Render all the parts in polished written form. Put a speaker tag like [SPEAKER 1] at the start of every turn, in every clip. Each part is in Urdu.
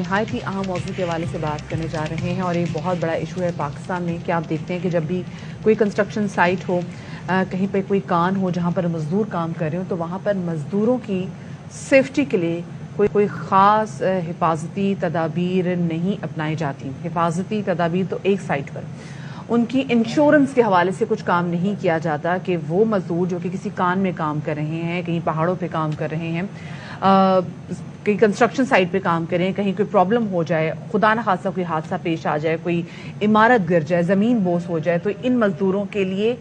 [SPEAKER 1] نہایت ہی اہم موضوع کے حوالے سے بات کرنے جا رہے ہیں اور ایک بہت بڑا ایشو ہے پاکستان میں کہ آپ دیکھتے ہیں کہ جب بھی کوئی کنسٹرکشن سائٹ ہو، کہیں پہ کوئی کان ہو جہاں پر مزدور کام کر رہے ہوں، تو وہاں پر مزدوروں کی سیفٹی کے لیے کوئی خاص حفاظتی تدابیر نہیں اپنائی جاتی. حفاظتی تدابیر تو ایک سائٹ پر، ان کی انشورنس کے حوالے سے کچھ کام نہیں کیا جاتا کہ وہ مزدور جو کہ کسی کان میں کام کر رہے ہیں، کہیں پہاڑوں پہ کام کر رہے ہیں، کہیں کنسٹرکشن سائٹ پہ کام کریں، کہیں کوئی پرابلم ہو جائے، خدا نہ خاصہ کوئی حادثہ پیش آ جائے، کوئی عمارت گر جائے، زمین بوس ہو جائے، تو ان مزدوروں کے لیے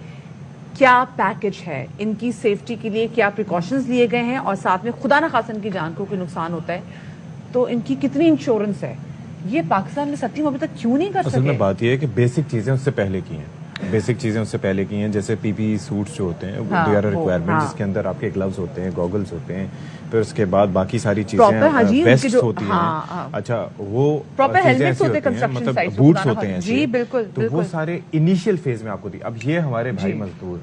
[SPEAKER 1] کیا پیکج ہے، ان کی سیفٹی کے لیے کیا پریکاشنز لیے گئے ہیں، اور ساتھ میں خدا نہ خاصہ ان کی جان کو کوئی نقصان ہوتا ہے تو ان کی کتنی انشورنس ہے. یہ پاکستان میں ستیم ابھی تک کیوں نہیں کر سکے؟
[SPEAKER 2] اصل میں بات یہ ہے کہ بیسک چیزیں اس سے پہلے کی ہیں، بیسک چیزیں اس سے پہلے کی ہیں، جیسے پی پی سوٹس جو ہوتے ہیں دے آر ریکوائرمنٹ، جس کے اندر آپ کے گلوز ہوتے ہیں، گوگلز ہوتے ہیں، پھر اس کے بعد باقی ساری چیزیں ویسٹ ہوتی ہیں، اچھا وہ
[SPEAKER 1] ہیلمٹس ہوتے ہیں،
[SPEAKER 2] مطلب بوٹس ہوتے ہیں، جی بالکل، تو وہ سارے انیشیل فیز میں آپ کو دی. اب یہ ہمارے بھائی مزدور،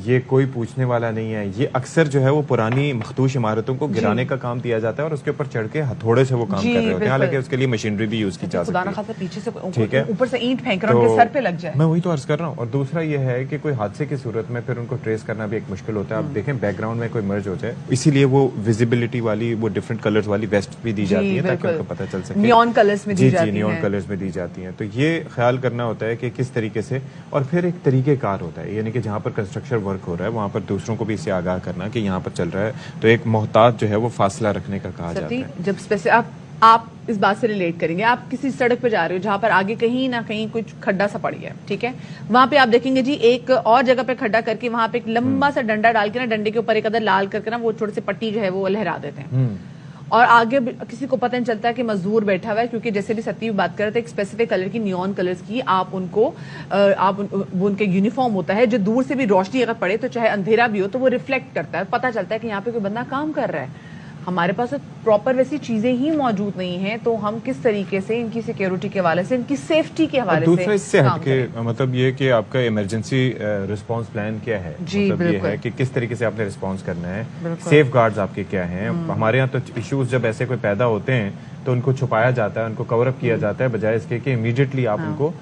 [SPEAKER 2] یہ کوئی پوچھنے والا نہیں ہے، یہ اکثر جو ہے وہ پرانی مخدوش عمارتوں کو گرانے کا کام دیا جاتا ہے اور اس کے اوپر چڑھ کے ہتھوڑے سے وہ کام کر رہے ہوتے ہیں، حالانکہ اس کے لیے مشینری بھی یوز کی جا سکتی ہے،
[SPEAKER 1] پیچھے سے اوپر سے اینٹ پھینک رہا ہے، ان کے سر پہ لگ جائے.
[SPEAKER 2] میں وہی تو عرض کر رہا ہوں. اور دوسرا یہ ہے کہ کوئی حادثے کی صورت میں پھر ان کو ٹریس کرنا بھی ایک مشکل ہوتا ہے. آپ دیکھیں بیک گراؤنڈ میں کوئی مرج ہو جائے، اسی لیے وہ ویزیبلٹی والی وہ ڈفرنٹ کلرز والی ویسٹ بھی دی جاتی ہے تاکہ ان کو پتہ چل سکے،
[SPEAKER 1] نیون کلرز میں دی جاتی ہیں،
[SPEAKER 2] نیون کلرز میں دی جاتی ہیں. تو یہ خیال کرنا ہوتا ہے کہ کس طریقے سے، اور پھر ایک طریقہ کار ہوتا ہے، یعنی کہ جہاں پر کنسٹرکشن ورک ہو رہا ہے وہاں پر دوسروں کو بھی اسے آگاہ کرنا کہ یہاں پر چل رہا ہے، تو ایک محتاط جو ہے وہ فاصلہ رکھنے کا کہا جاتا ہے.
[SPEAKER 1] جب آپ اس بات سے ریلیٹ کریں گے، آپ کسی سڑک پہ جا رہے ہو جہاں پر آگے کہیں نہ کہیں کچھ کھڈا سا پڑ گیا، ٹھیک ہے، وہاں پہ آپ دیکھیں گے جی ایک اور جگہ پہ کھڈا کر کے وہاں پہ ایک لمبا سا ڈنڈا ڈال کے نا، ڈنڈے کے اوپر ایک ادھر لال کر کے نا وہ چھوٹے سے پٹی جو ہے وہ لہرا دیتے ہیں، اور آگے کسی کو پتہ نہیں چلتا کہ مزدور بیٹھا ہوا ہے، کیونکہ جیسے بھی ستیو بات کر رہے تھے ایک اسپیسیفک کلر کی، نیون کلرز کی، آپ ان کو وہ ان کے یونیفارم ہوتا ہے جو دور سے بھی روشنی اگر پڑے تو چاہے اندھیرا بھی ہو تو وہ ریفلیکٹ کرتا ہے، پتہ چلتا ہے کہ یہاں پہ کوئی بندہ کام کر رہا ہے. ہمارے پاس پراپر ویسی چیزیں ہی موجود نہیں ہیں، تو ہم کس طریقے سے ان کی سیکیورٹی کے حوالے سے، ان کی سیفٹی کے حوالے سے
[SPEAKER 2] دوسرا اس سے ہٹ کے مطلب یہ کہ آپ کا ایمرجنسی رسپانس پلان کیا ہے، مطلب یہ ہے کہ کس طریقے سے آپ نے رسپانس کرنا ہے، سیف گارڈز آپ کے کیا ہیں. ہمارے یہاں تو ایشوز جب ایسے کوئی پیدا ہوتے ہیں تو ان کو چھپایا جاتا ہے، ان کو کور اپ کیا جاتا ہے، بجائے اس کے کہ امیڈیٹلی آپ ان کو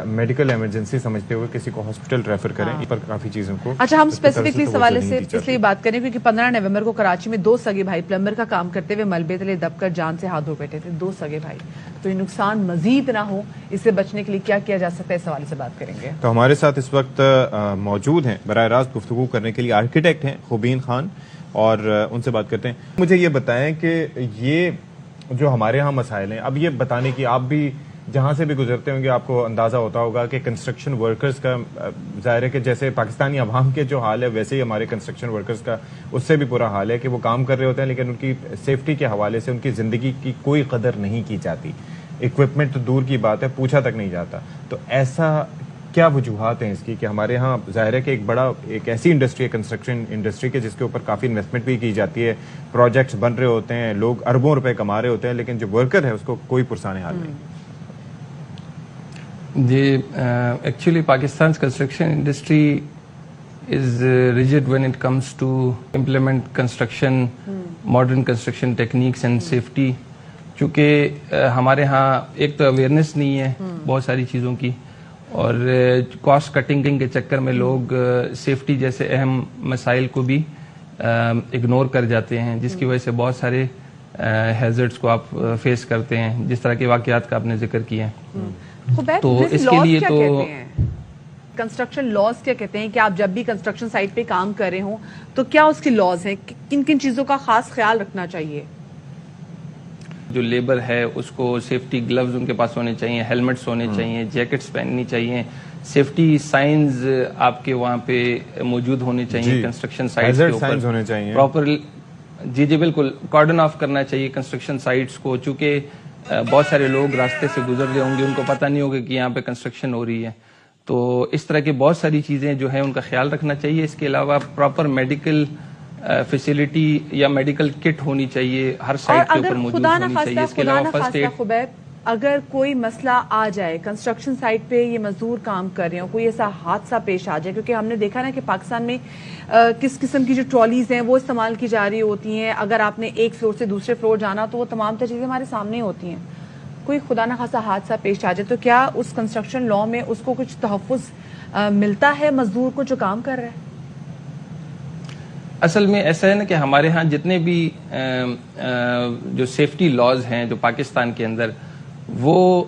[SPEAKER 2] میڈیکل ایمرجنسی سمجھتے ہوئے کسی کو ہاسپٹل ریفر کریں. اس پر کافی چیزوں کو
[SPEAKER 1] اچھا ہم اسپیسیفکلی اس حوالے سے اس لیے بات کریں کیونکہ 15 نومبر کو کراچی میں 2 سگے بھائی پلمبر کا کام کرتے ہوئے ملبے تلے دب کر جان سے ہاتھ دھو بیٹھے تھے، 2 سگے بھائی. تو یہ نقصان مزید نہ ہو، اس سے بچنے کے لیے کیا کیا جا سکتا ہے، اس حوالے سے بات کریں گے.
[SPEAKER 2] تو ہمارے ساتھ اس وقت موجود ہیں براہ راست گفتگو کرنے کے لیے آرکیٹیکٹ ہیں خوبین خان، اور ان سے بات کرتے ہیں. مجھے یہ بتائیں کہ یہ جو ہمارے ہاں مسائل ہیں، اب یہ بتانے کی آپ بھی جہاں سے بھی گزرتے ہوں گے آپ کو اندازہ ہوتا ہوگا کہ کنسٹرکشن ورکرز کا ظاہر ہے کہ جیسے پاکستانی عوام کے جو حال ہے ویسے ہی ہمارے کنسٹرکشن ورکرز کا اس سے بھی برا حال ہے کہ وہ کام کر رہے ہوتے ہیں لیکن ان کی سیفٹی کے حوالے سے ان کی زندگی کی کوئی قدر نہیں کی جاتی. اکوپمنٹ تو دور کی بات ہے، پوچھا تک نہیں جاتا. تو ایسا کیا وجوہات ہیں اس کی کہ ہمارے ہاں ظاہر ہے کہ ایک ایسی انڈسٹری ہے کنسٹرکشن انڈسٹری کے جس کے اوپر کافی انویسٹمنٹ بھی کی جاتی ہے، پروجیکٹس بن رہے ہوتے ہیں، لوگ اربوں روپے کما رہے ہوتے ہیں، لیکن جو ورکر ہے اس کو کوئی پرسان حال نہیں.
[SPEAKER 3] جی actually Pakistan construction industry is rigid when it comes to implement construction, modern construction techniques and safety. چونکہ ہمارے ہاں ایک تو اویئرنیس نہیں ہے بہت ساری چیزوں کی، اور کاسٹ کٹنگ کے چکر میں لوگ سیفٹی جیسے اہم مسائل کو بھی اگنور کر جاتے ہیں، جس کی وجہ سے بہت سارے ہیزرڈس کو آپ فیس کرتے ہیں، جس طرح کے واقعات کا آپ نے ذکر کیا ہے.
[SPEAKER 1] تو اس کے لیے تو کنسٹرکشن لاز کیا کہتے ہیں کہ آپ جب بھی کنسٹرکشن سائٹ پہ کام کر رہے ہوں تو کیا اس کے لاز ہیں، کن کن چیزوں کا خاص خیال رکھنا چاہیے؟
[SPEAKER 3] جو لیبر ہے اس کو سیفٹی گلوز ان کے پاس ہونے چاہیے، ہیلمٹس ہونے چاہیے، جیکٹس پہننی چاہیے، سیفٹی سائنز آپ کے وہاں پہ موجود ہونے چاہیے، کنسٹرکشن سائٹس کے اوپر پراپر جی بالکل کارڈن آف کرنا چاہیے کنسٹرکشن سائٹس کو، چونکہ بہت سارے لوگ راستے سے گزر رہے ہوں گے، ان کو پتہ نہیں ہوگا کہ یہاں پہ کنسٹرکشن ہو رہی ہے. تو اس طرح کی بہت ساری چیزیں جو ہیں ان کا خیال رکھنا چاہیے. اس کے علاوہ پراپر میڈیکل فیسلٹی یا میڈیکل کٹ ہونی چاہیے، ہر سائٹ کے اوپر موجود ہونی چاہیے. اس کے علاوہ فرسٹ ایڈ
[SPEAKER 1] اگر کوئی مسئلہ آ جائے کنسٹرکشن سائٹ پہ یہ مزدور کام کر رہے ہوں کوئی ایسا حادثہ پیش آ جائے کیونکہ ہم نے دیکھا نا کہ پاکستان میں کس قسم کی جو ٹرالیز ہیں وہ استعمال کی جا رہی ہوتی ہیں اگر آپ نے ایک فلور سے دوسرے فلور جانا تو وہ تمام چیزیں ہمارے سامنے ہوتی ہیں کوئی خدا نہ خاصا حادثہ پیش آ جائے تو کیا اس کنسٹرکشن لا میں اس کو کچھ تحفظ ملتا ہے مزدور کو جو کام کر رہا ہے؟
[SPEAKER 3] اصل میں ایسا ہے نا کہ ہمارے ہاں جتنے بھی جو سیفٹی لاز ہیں جو پاکستان کے اندر وہ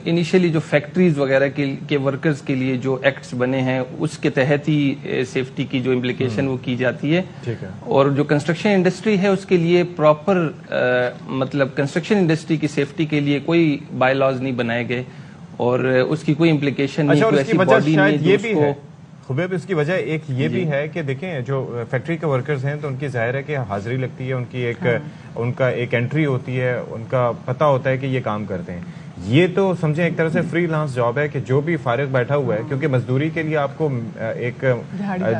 [SPEAKER 3] انیشلی جو فیکٹریز وغیرہ کے ورکرز کے لیے جو ایکٹس بنے ہیں اس کے تحت ہی سیفٹی کی جو امپلیکیشن وہ کی جاتی ہے اور جو کنسٹرکشن انڈسٹری ہے اس کے لیے پراپر مطلب کنسٹرکشن انڈسٹری کی سیفٹی کے لیے کوئی بائی لاز نہیں بنائے گئے اور اس کی کوئی امپلیکیشن نہیں کوئی ایسی باڈی نہیں
[SPEAKER 2] خبیب اس کی وجہ ایک یہ بھی ہے کہ دیکھیں جو فیکٹری کے ورکرز ہیں تو ان کی ظاہر ہے کہ حاضری لگتی ہے ان کی ان کا ایک انٹری ہوتی ہے ان کا پتہ ہوتا ہے کہ یہ کام کرتے ہیں یہ تو سمجھیں ایک طرح سے فری لانس جاب ہے کہ جو بھی فارغ بیٹھا ہوا ہے کیونکہ مزدوری کے لیے آپ کو ایک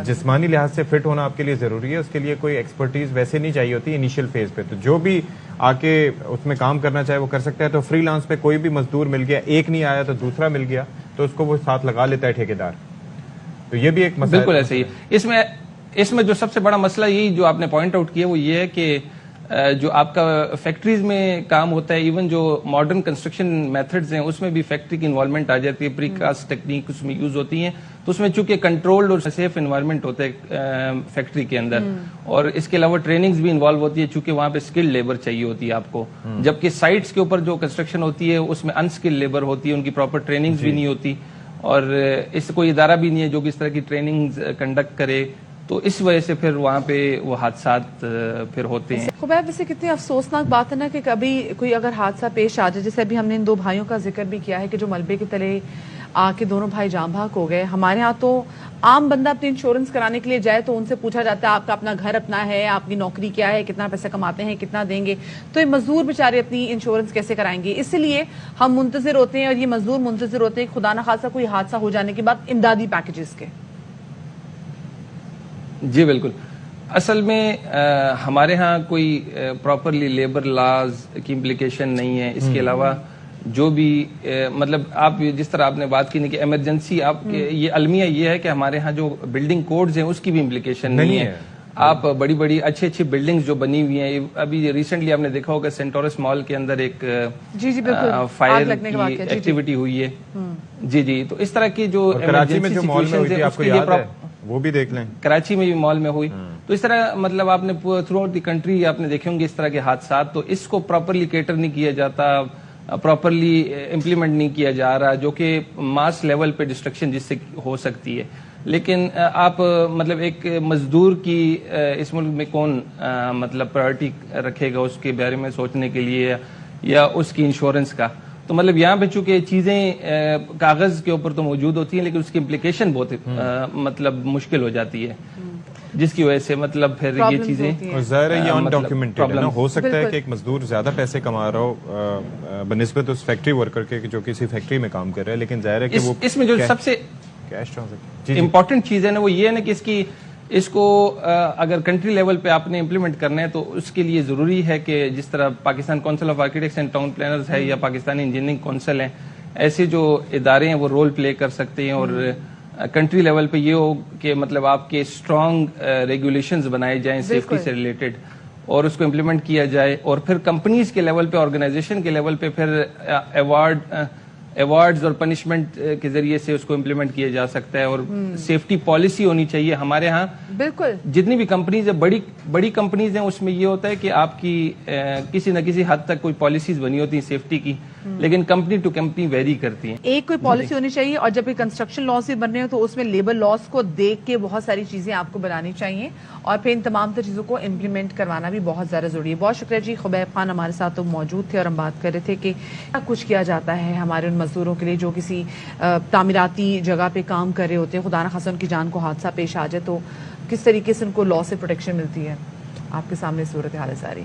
[SPEAKER 2] جسمانی لحاظ سے فٹ ہونا آپ کے لیے ضروری ہے اس کے لیے کوئی ایکسپرٹیز ویسے نہیں چاہیے ہوتی انیشیل فیز پہ تو جو بھی آ کے اس میں کام کرنا چاہے وہ کر سکتا ہے تو فری لانس پہ کوئی بھی مزدور مل گیا ایک نہیں آیا تو دوسرا مل گیا تو اس کو وہ ساتھ لگا لیتا ہے ٹھیکیدار تو یہ بھی ایک مسئلہ
[SPEAKER 3] بالکل ایسے ہی اس میں جو سب سے بڑا مسئلہ یہی جو آپ نے پوائنٹ آؤٹ کیا وہ یہ ہے کہ جو آپ کا فیکٹریز میں کام ہوتا ہے ایون جو ماڈرن کنسٹرکشن میتھڈز ہیں اس میں بھی فیکٹری کی انوالومنٹ آ جاتی ہے پری کاسٹ ٹیکنیک اس میں یوز ہوتی ہیں تو اس میں چونکہ کنٹرولڈ اور سیف انوائرمنٹ ہوتا ہے فیکٹری کے اندر اور اس کے علاوہ ٹریننگز بھی انوالو ہوتی ہے چونکہ وہاں پہ اسکلڈ لیبر چاہیے ہوتی ہے آپ کو جبکہ سائٹس کے اوپر جو کنسٹرکشن ہوتی ہے اس میں انسکلڈ لیبر ہوتی ہے ان کی پراپر ٹریننگز بھی نہیں ہوتی اور اس کوئی ادارہ بھی نہیں ہے جو کہ اس طرح کی ٹریننگ کنڈکٹ کرے تو اس وجہ سے پھر وہاں پہ وہ حادثات پھر ہوتے ہیں.
[SPEAKER 1] خبیب ویسے کتنی افسوسناک بات ہے نا کہ کبھی کوئی اگر حادثہ پیش آ جائے جیسے ابھی ہم نے ان دو بھائیوں کا ذکر بھی کیا ہے کہ جو ملبے کے تلے آ کے دونوں بھائی جاں بحق ہو گئے. ہمارے ہاں تو عام بندہ اپنی انشورنس کرانے کے لیے جائے تو ان سے پوچھا جاتا ہے آپ کا اپنا گھر اپنا ہے آپ کی نوکری کیا ہے کتنا پیسہ کماتے ہیں کتنا دیں گے تو یہ مزدور بیچارے اپنی انشورنس کیسے کرائیں گے. اس لیے ہم منتظر ہوتے ہیں اور یہ مزدور منتظر ہوتے ہیں خدا نہ خاصا کوئی حادثہ ہو جانے کے بعد امدادی پیکیجز کے.
[SPEAKER 3] جی بالکل اصل میں ہمارے ہاں کوئی پراپرلی لیبر لاز کی امپلیکیشن نہیں ہے. اس کے علاوہ جو بھی مطلب آپ جس طرح آپ نے بات کی کہ ایمرجنسی آپ یہ المیہ یہ ہے کہ ہمارے ہاں جو بلڈنگ کوڈز ہیں اس کی بھی امپلیکیشن نہیں ہے. آپ بڑی بڑی اچھی اچھی بلڈنگز جو بنی ہوئی ہیں ابھی ریسنٹلی آپ نے دیکھا ہوگا سینٹورس مال کے اندر ایک فائر کی ایکٹیویٹی ہوئی ہے. جی تو اس طرح کی جو ایمرجنسی سچویشنز ہیں اس کے لیے
[SPEAKER 2] وہ بھی دیکھ لیں
[SPEAKER 3] کراچی میں بھی مال میں ہوئی تو اس طرح مطلب آپ نے تھرو آؤٹ دی کنٹری آپ نے دیکھے ہوں گے اس طرح کے حادثات تو اس کو پراپرلی کیٹر نہیں کیا جاتا پراپرلی امپلیمنٹ نہیں کیا جا رہا جو کہ ماس لیول پہ ڈسٹرکشن جس سے ہو سکتی ہے. لیکن آپ مطلب ایک مزدور کی اس ملک میں کون مطلب پرائرٹی رکھے گا اس کے بارے میں سوچنے کے لیے یا اس کی انشورنس کا. تو مطلب یہاں پہ چونکہ چیزیں کاغذ کے اوپر تو موجود ہوتی ہیں لیکن اس کی امپلیکیشن بہت مطلب مشکل ہو جاتی ہے جس کی وجہ سے مطلب پھر یہ چیزیں
[SPEAKER 2] ظاہر ہے یہ ان ڈاکیومنٹڈ ہے. ہو سکتا ہے کہ ایک مزدور زیادہ پیسے کما رہا ہو بنسبت اس فیکٹری ورکر کے جو کسی فیکٹری میں کام کر رہا ہے لیکن ظاہر ہے کہ وہ
[SPEAKER 3] اس میں جو سب سے امپورٹنٹ چیز ہے نا وہ یہ ہے نا کہ اس کو اگر کنٹری لیول پہ آپ نے امپلیمنٹ کرنا ہے تو اس کے لیے ضروری ہے کہ جس طرح Pakistan council of architects and town planners ہے یا پاکستانی انجینئرنگ کونسل ہیں ایسے جو ادارے ہیں وہ رول پلے کر سکتے ہیں اور کنٹری لیول پہ یہ ہو کہ مطلب آپ کے اسٹرانگ ریگولیشنز بنائے جائیں سیفٹی سے ریلیٹڈ اور اس کو امپلیمنٹ کیا جائے اور پھر کمپنیز کے لیول پہ آرگنائزیشن کے لیول پہ پھر ایوارڈز اور پنشمنٹ کے ذریعے سے اس کو امپلیمنٹ کیا جا سکتا ہے اور سیفٹی پالیسی ہونی چاہیے. ہمارے ہاں
[SPEAKER 1] بالکل
[SPEAKER 3] جتنی بھی کمپنیز ہیں بڑی کمپنیز ہیں اس میں یہ ہوتا ہے کہ آپ کی کسی نہ کسی حد تک کوئی پالیسیز بنی ہوتی ہیں سیفٹی کی لیکن کمپنی ٹو کمپنی ویری کرتی ہیں.
[SPEAKER 1] ایک کوئی پالیسی ہونی چاہیے اور جب کنسٹرکشن لاس بھی بن رہے ہیں تو اس میں لیبر لاس کو دیکھ کے بہت ساری چیزیں آپ کو بنانی چاہیے اور پھر ان تمام چیزوں کو امپلیمنٹ کروانا بھی بہت زیادہ ضروری ہے. بہت شکریہ جی. خبیب خان ہمارے ساتھ تو موجود تھے اور ہم بات کر رہے تھے کہ کیا کچھ کیا جاتا ہے ہمارے ان مزدوروں کے لیے جو کسی تعمیراتی جگہ پہ کام کر رہے ہوتے ہیں خدا نخواستہ ان کی جان کو حادثہ پیش آ جائے تو کس طریقے سے ان کو لا سے پروٹیکشن ملتی ہے. آپ کے سامنے صورتحال جاری.